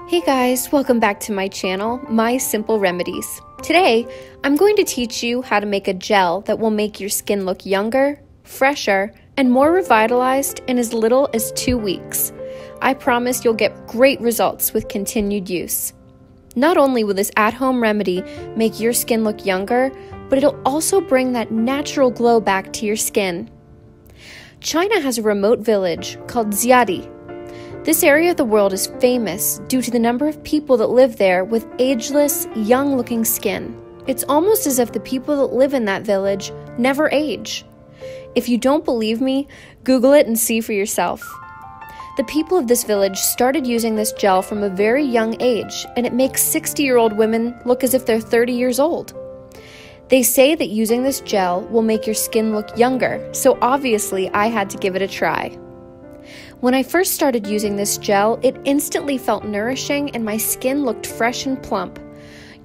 Hey guys, welcome back to my channel, My Simple Remedies. Today, I'm going to teach you how to make a gel that will make your skin look younger, fresher, and more revitalized in as little as 2 weeks. I promise you'll get great results with continued use. Not only will this at-home remedy make your skin look younger, but it'll also bring that natural glow back to your skin. China has a remote village called Xiadi. This area of the world is famous due to the number of people that live there with ageless, young-looking skin. It's almost as if the people that live in that village never age. If you don't believe me, Google it and see for yourself. The people of this village started using this gel from a very young age, and it makes 60-year-old women look as if they're 30 years old. They say that using this gel will make your skin look younger, so obviously I had to give it a try. When I first started using this gel, it instantly felt nourishing and my skin looked fresh and plump.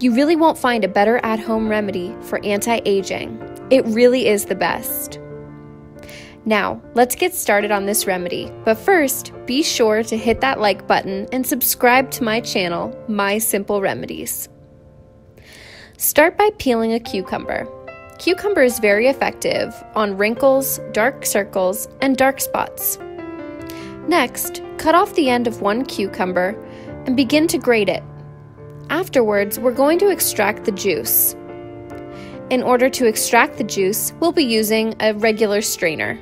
You really won't find a better at-home remedy for anti-aging. It really is the best. Now, let's get started on this remedy. But first, be sure to hit that like button and subscribe to my channel, My Simple Remedies. Start by peeling a cucumber. Cucumber is very effective on wrinkles, dark circles, and dark spots. Next, cut off the end of one cucumber and begin to grate it. Afterwards, we're going to extract the juice. In order to extract the juice, we'll be using a regular strainer.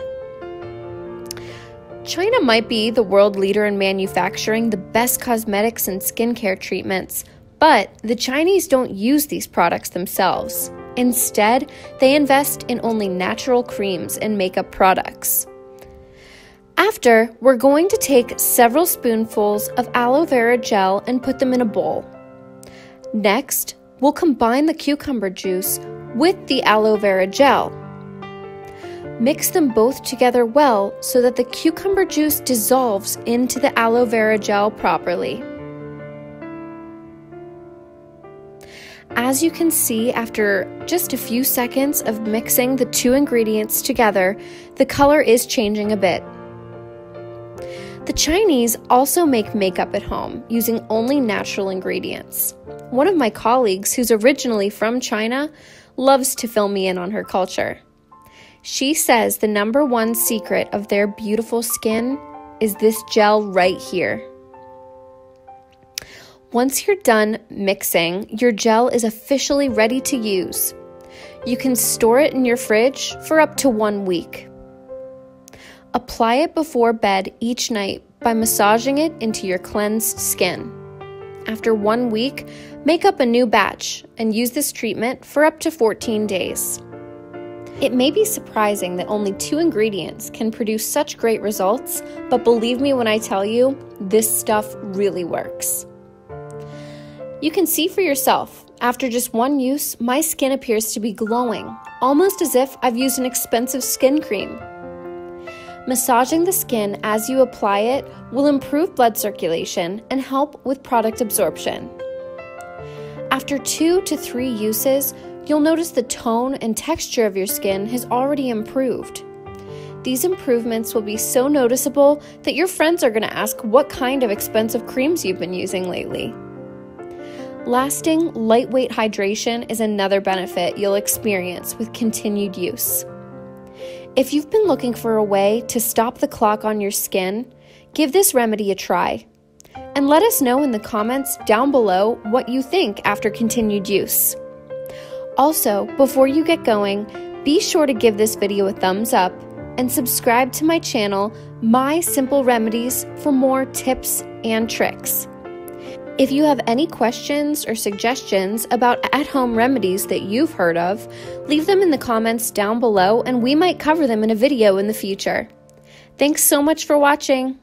China might be the world leader in manufacturing the best cosmetics and skincare treatments, but the Chinese don't use these products themselves. Instead, they invest in only natural creams and makeup products. After, we're going to take several spoonfuls of aloe vera gel and put them in a bowl. Next, we'll combine the cucumber juice with the aloe vera gel. Mix them both together well so that the cucumber juice dissolves into the aloe vera gel properly. As you can see, after just a few seconds of mixing the two ingredients together, the color is changing a bit. The Chinese also make makeup at home using only natural ingredients. One of my colleagues, who's originally from China, loves to fill me in on her culture. She says the #1 secret of their beautiful skin is this gel right here. Once you're done mixing, your gel is officially ready to use. You can store it in your fridge for up to 1 week. Apply it before bed each night by massaging it into your cleansed skin. After 1 week, make up a new batch and use this treatment for up to 14 days. It may be surprising that only 2 ingredients can produce such great results, but believe me when I tell you, this stuff really works. You can see for yourself, after just 1 use, my skin appears to be glowing, almost as if I've used an expensive skin cream. Massaging the skin as you apply it will improve blood circulation and help with product absorption. After 2 to 3 uses, you'll notice the tone and texture of your skin has already improved. These improvements will be so noticeable that your friends are going to ask what kind of expensive creams you've been using lately. Lasting, lightweight hydration is another benefit you'll experience with continued use. If you've been looking for a way to stop the clock on your skin, give this remedy a try. And let us know in the comments down below what you think after continued use. Also, before you get going, be sure to give this video a thumbs up and subscribe to my channel, My Simple Remedies, for more tips and tricks. If you have any questions or suggestions about at-home remedies that you've heard of, leave them in the comments down below and we might cover them in a video in the future. Thanks so much for watching.